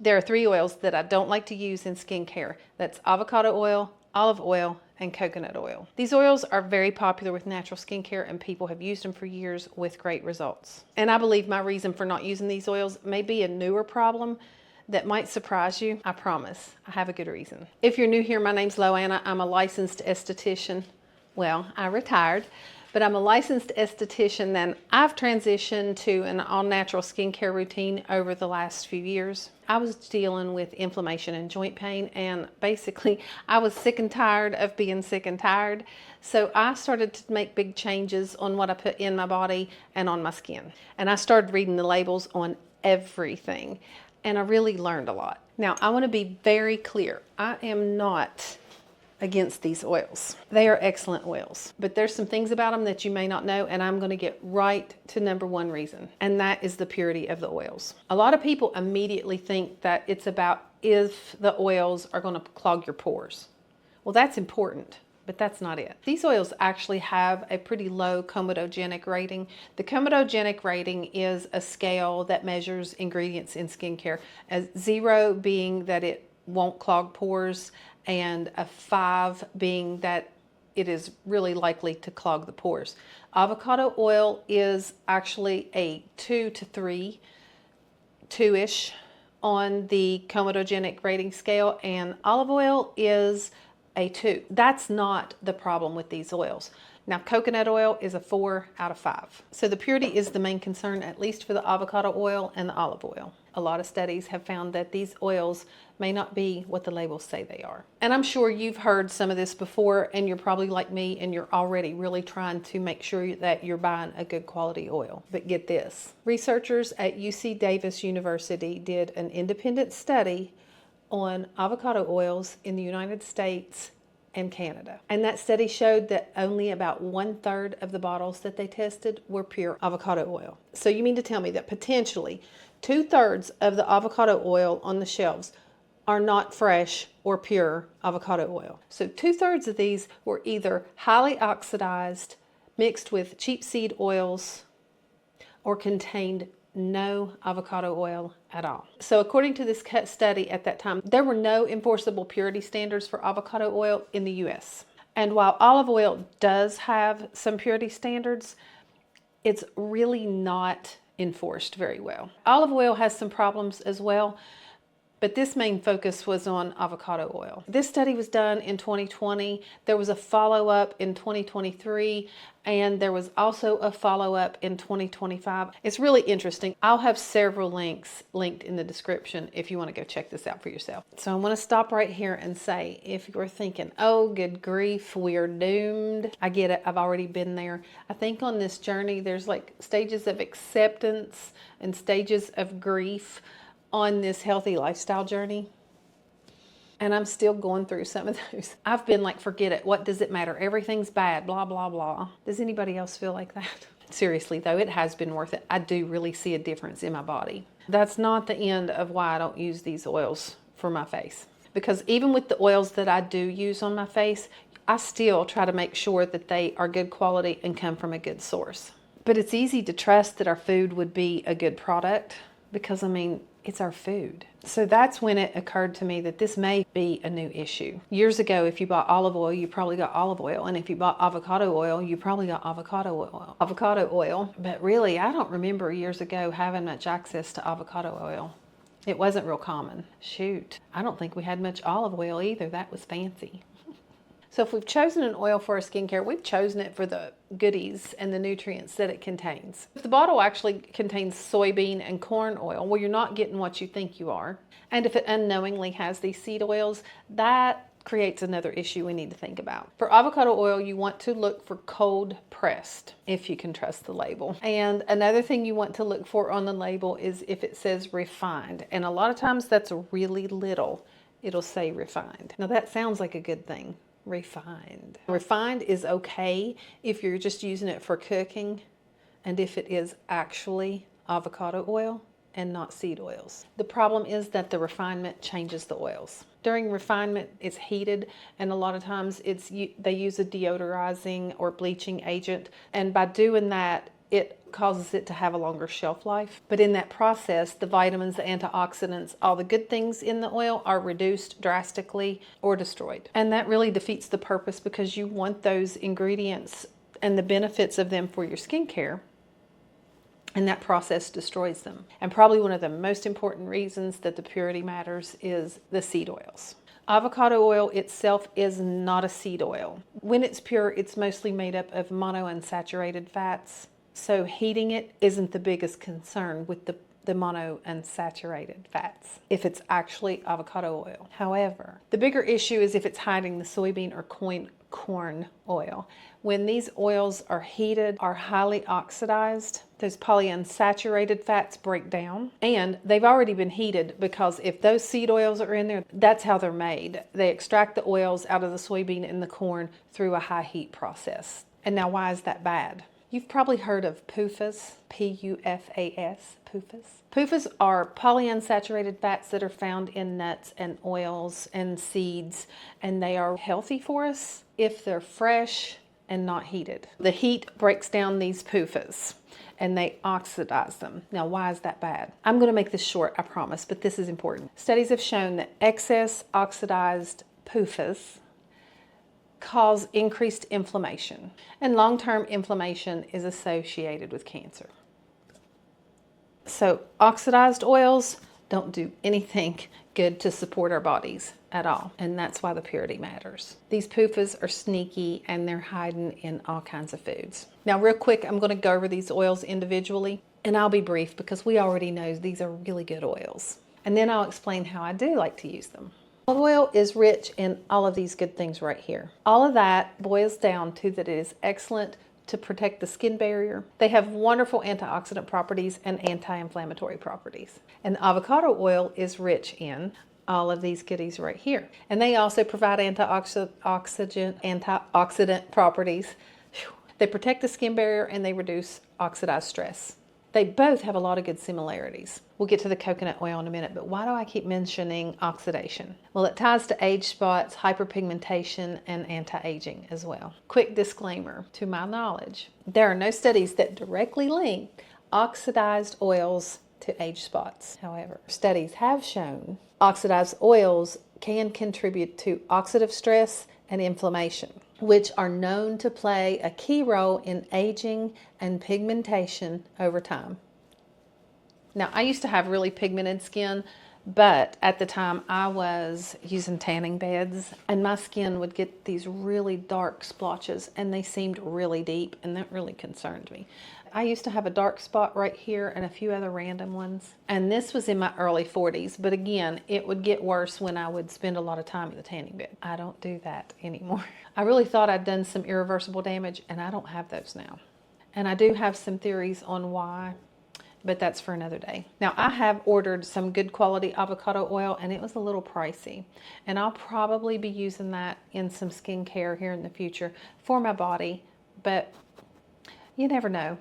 There are 3 oils that I don't like to use in skincare. That's avocado oil, olive oil, and coconut oil. These oils are very popular with natural skincare and people have used them for years with great results. And I believe my reason for not using these oils may be a newer problem that might surprise you. I promise, I have a good reason. If you're new here, my name's Loanna. I'm a licensed esthetician. Well, I retired, but I'm a licensed esthetician and I've transitioned to an all-natural skincare routine over the last few years. I was dealing with inflammation and joint pain, and basically I was sick and tired of being sick and tired. So I started to make big changes on what I put in my body and on my skin. And I started reading the labels on everything, and I really learned a lot. Now, I want to be very clear. I am not against these oils. They are excellent oils, but there's some things about them that you may not know, and I'm going to get right to number 1 reason, and that is the purity of the oils. A lot of people immediately think that it's about if the oils are going to clog your pores. Well, that's important, but that's not it. These oils actually have a pretty low comedogenic rating. The comedogenic rating is a scale that measures ingredients in skincare, as 0 being that it won't clog pores, and a 5 being that it is really likely to clog the pores. Avocado oil is actually a 2 to 3, 2-ish on the comedogenic rating scale, and olive oil is a 2. That's not the problem with these oils. Now, coconut oil is a 4 out of 5. So the purity is the main concern, at least for the avocado oil and the olive oil. A lot of studies have found that these oils may not be what the labels say they are. And I'm sure you've heard some of this before, and you're probably like me and you're already really trying to make sure that you're buying a good quality oil. But get this, researchers at UC Davis University did an independent study on avocado oils in the United States and Canada. And that study showed that only about 1/3 of the bottles that they tested were pure avocado oil. So you mean to tell me that potentially 2/3 of the avocado oil on the shelves are not fresh or pure avocado oil. So 2/3 of these were either highly oxidized, mixed with cheap seed oils, or contained no avocado oil at all. So according to this study at that time, there were no enforceable purity standards for avocado oil in the US. And while olive oil does have some purity standards, it's really not enforced very well. Olive oil has some problems as well, but this main focus was on avocado oil. This study was done in 2020. There was a follow-up in 2023, and there was also a follow-up in 2025. It's really interesting. I'll have several links linked in the description if you want to go check this out for yourself. So I want to stop right here and say, if you're thinking, oh, good grief, we're doomed. I get it. I've already been there. I think on this journey, there's like stages of acceptance and stages of grief on this healthy lifestyle journey. And I'm still going through some of those. I've been like, forget it. What does it matter? Everything's bad, blah, blah, blah. Does anybody else feel like that? Seriously though, it has been worth it. I do really see a difference in my body. That's not the end of why I don't use these oils for my face. Because even with the oils that I do use on my face, I still try to make sure that they are good quality and come from a good source. But it's easy to trust that our food would be a good product because, I mean, it's our food. So that's when it occurred to me that this may be a new issue. Years ago, if you bought olive oil, you probably got olive oil. And if you bought avocado oil, you probably got avocado oil. But really, I don't remember years ago having much access to avocado oil. It wasn't real common. Shoot, I don't think we had much olive oil either. That was fancy. So if we've chosen an oil for our skincare, we've chosen it for the goodies and the nutrients that it contains. If the bottle actually contains soybean and corn oil, well, you're not getting what you think you are. And if it unknowingly has these seed oils, that creates another issue we need to think about. For avocado oil, you want to look for cold pressed, if you can trust the label. And another thing you want to look for on the label is if it says refined. And a lot of times that's really little. It'll say refined. Now that sounds like a good thing. Refined. Refined is okay if you're just using it for cooking and if it is actually avocado oil and not seed oils. The problem is that the refinement changes the oils. During refinement, it's heated, and a lot of times they use a deodorizing or bleaching agent, and by doing that, it causes it to have a longer shelf life. But in that process, the vitamins, the antioxidants, all the good things in the oil are reduced drastically or destroyed. And that really defeats the purpose, because you want those ingredients and the benefits of them for your skincare, and that process destroys them. And probably one of the most important reasons that the purity matters is the seed oils. Avocado oil itself is not a seed oil. When it's pure, it's mostly made up of monounsaturated fats. So heating it isn't the biggest concern with the monounsaturated fats if it's actually avocado oil. However, the bigger issue is if it's hiding the soybean or corn oil. When these oils are heated, are highly oxidized, those polyunsaturated fats break down, and they've already been heated, because if those seed oils are in there, that's how they're made. They extract the oils out of the soybean and the corn through a high heat process. And now, why is that bad? You've probably heard of PUFAs, P-U-F-A-S, PUFAs. PUFAs are polyunsaturated fats that are found in nuts and oils and seeds, and they are healthy for us if they're fresh and not heated. The heat breaks down these PUFAs and they oxidize them. Now, why is that bad? I'm going to make this short, I promise, but this is important. Studies have shown that excess oxidized PUFAs cause increased inflammation, and long-term inflammation is associated with cancer. So oxidized oils don't do anything good to support our bodies at all, and that's why the purity matters. These PUFAs are sneaky, and they're hiding in all kinds of foods. Now, real quick, I'm going to go over these oils individually, and I'll be brief because we already know these are really good oils. And then I'll explain how I do like to use them. Olive oil is rich in all of these good things right here. All of that boils down to that it is excellent to protect the skin barrier. They have wonderful antioxidant properties and anti-inflammatory properties. And avocado oil is rich in all of these goodies right here. And they also provide antioxidant properties. They protect the skin barrier and they reduce oxidized stress. They both have a lot of good similarities. We'll get to the coconut oil in a minute, but why do I keep mentioning oxidation? Well, it ties to age spots, hyperpigmentation, and anti-aging as well. Quick disclaimer, to my knowledge, there are no studies that directly link oxidized oils to age spots. However, studies have shown oxidized oils can contribute to oxidative stress and inflammation, which are known to play a key role in aging and pigmentation over time. Now, I used to have really pigmented skin, but at the time I was using tanning beds, and my skin would get these really dark splotches, and they seemed really deep, and that really concerned me. I used to have a dark spot right here and a few other random ones. And this was in my early 40s. But again, it would get worse when I would spend a lot of time in the tanning bed. I don't do that anymore. I really thought I'd done some irreversible damage, and I don't have those now. And I do have some theories on why, but that's for another day. Now, I have ordered some good quality avocado oil, and it was a little pricey. And I'll probably be using that in some skincare here in the future for my body. But you never know.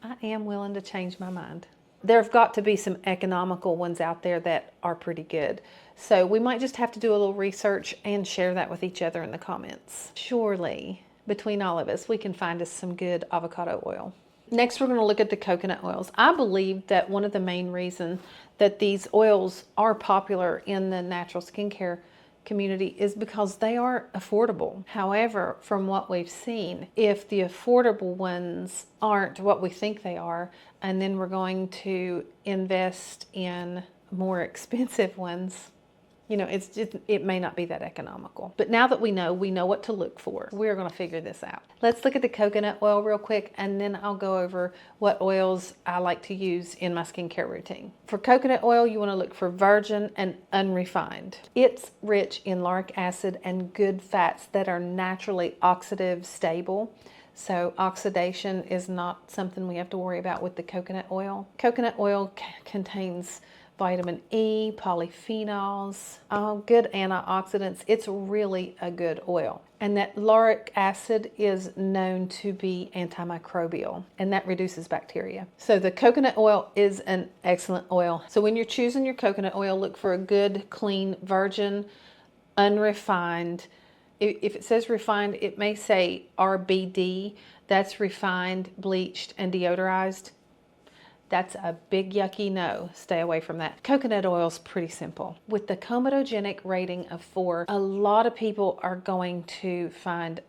I am willing to change my mind. There have got to be some economical ones out there that are pretty good. So we might just have to do a little research and share that with each other in the comments. Surely, between all of us, we can find us some good avocado oil. Next, we're going to look at the coconut oils. I believe that one of the main reasons that these oils are popular in the natural skincare community is because they are affordable. However, from what we've seen, if the affordable ones aren't what we think they are, and then we're going to invest in more expensive ones, you know, it may not be that economical. But now that we know what to look for. We're going to figure this out. Let's look at the coconut oil real quick, and then I'll go over what oils I like to use in my skincare routine. For coconut oil, you want to look for virgin and unrefined. It's rich in lauric acid and good fats that are naturally oxidative stable. So oxidation is not something we have to worry about with the coconut oil. Coconut oil contains vitamin E, polyphenols, good antioxidants. It's really a good oil. And that lauric acid is known to be antimicrobial, and that reduces bacteria. So the coconut oil is an excellent oil. So when you're choosing your coconut oil, look for a good, clean, virgin, unrefined. If it says refined, it may say RBD. That's refined, bleached, and deodorized. That's a big yucky no. Stay away from that. Coconut oil is pretty simple. With the comedogenic rating of 4, a lot of people are going to find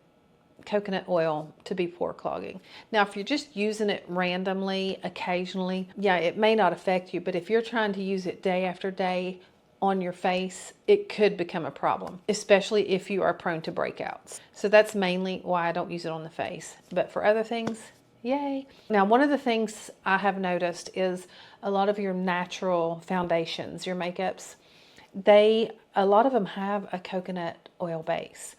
coconut oil to be pore clogging. Now, if you're just using it randomly, occasionally, yeah, it may not affect you, but if you're trying to use it day after day on your face, it could become a problem, especially if you are prone to breakouts. So that's mainly why I don't use it on the face. But for other things, yay. Now, one of the things I have noticed is a lot of your natural foundations, your makeups, a lot of them have a coconut oil base.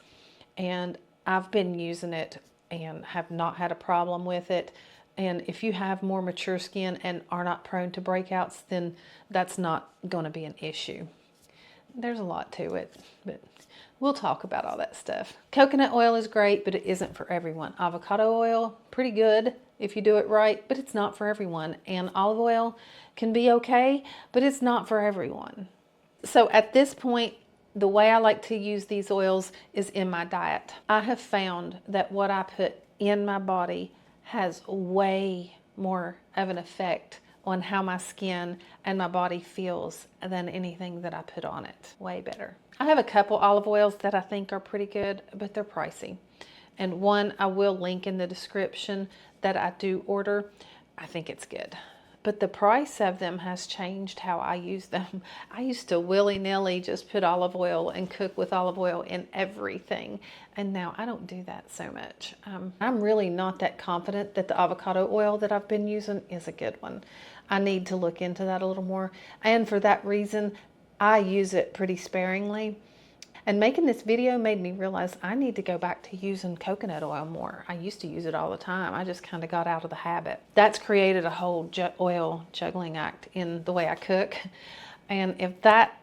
And I've been using it and have not had a problem with it. And if you have more mature skin and are not prone to breakouts, then that's not going to be an issue. There's a lot to it, but we'll talk about all that stuff. Coconut oil is great, but it isn't for everyone. Avocado oil, pretty good if you do it right, but it's not for everyone. And olive oil can be okay, but it's not for everyone. So at this point, the way I like to use these oils is in my diet. I have found that what I put in my body has way more of an effect on how my skin and my body feels than anything that I put on it. Way better. I have a couple olive oils that I think are pretty good, but they're pricey. And one I will link in the description that I do order. I think it's good. But the price of them has changed how I use them. I used to willy-nilly just put olive oil and cook with olive oil in everything. And now I don't do that so much. I'm really not that confident that the avocado oil that I've been using is a good one. I need to look into that a little more. And for that reason, I use it pretty sparingly. And making this video made me realize I need to go back to using coconut oil more. I used to use it all the time. I just kind of got out of the habit. That's created a whole oil juggling act in the way I cook. And if that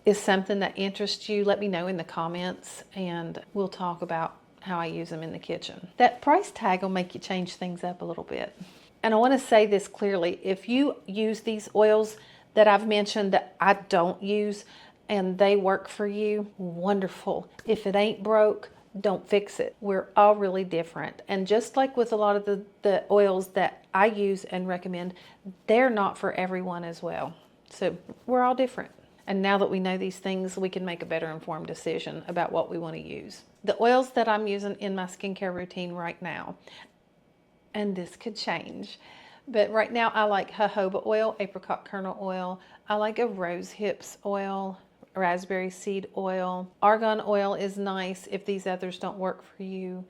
is something that interests you, let me know in the comments and we'll talk about how I use them in the kitchen. That price tag will make you change things up a little bit. And I want to say this clearly. If you use these oils that I've mentioned that I don't use, and they work for you, wonderful. If it ain't broke, don't fix it. We're all really different. And just like with a lot of the oils that I use and recommend, they're not for everyone as well. So we're all different. And now that we know these things, we can make a better informed decision about what we want to use. The oils that I'm using in my skincare routine right now, and this could change, but right now I like jojoba oil, apricot kernel oil. I like a rose hips oil, raspberry seed oil. Argan oil is nice if these others don't work for you.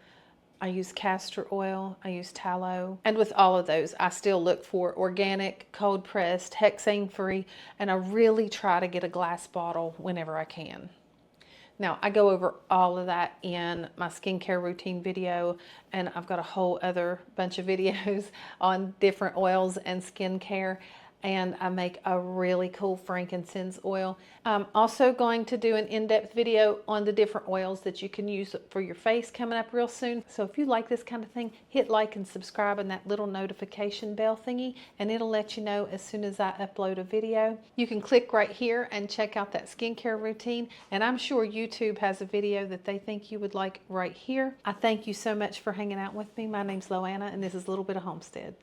I use castor oil, I use tallow. And with all of those, I still look for organic, cold pressed, hexane free, and I really try to get a glass bottle whenever I can. Now, I go over all of that in my skincare routine video, and I've got a whole other bunch of videos on different oils and skincare. And I make a really cool frankincense oil. I'm also going to do an in-depth video on the different oils that you can use for your face coming up real soon. So if you like this kind of thing, hit like and subscribe and that little notification bell thingy, and it'll let you know as soon as I upload a video. You can click right here and check out that skincare routine, and I'm sure YouTube has a video that they think you would like right here. I thank you so much for hanging out with me. My name's Loanna, and this is a Little Bit of Homestead.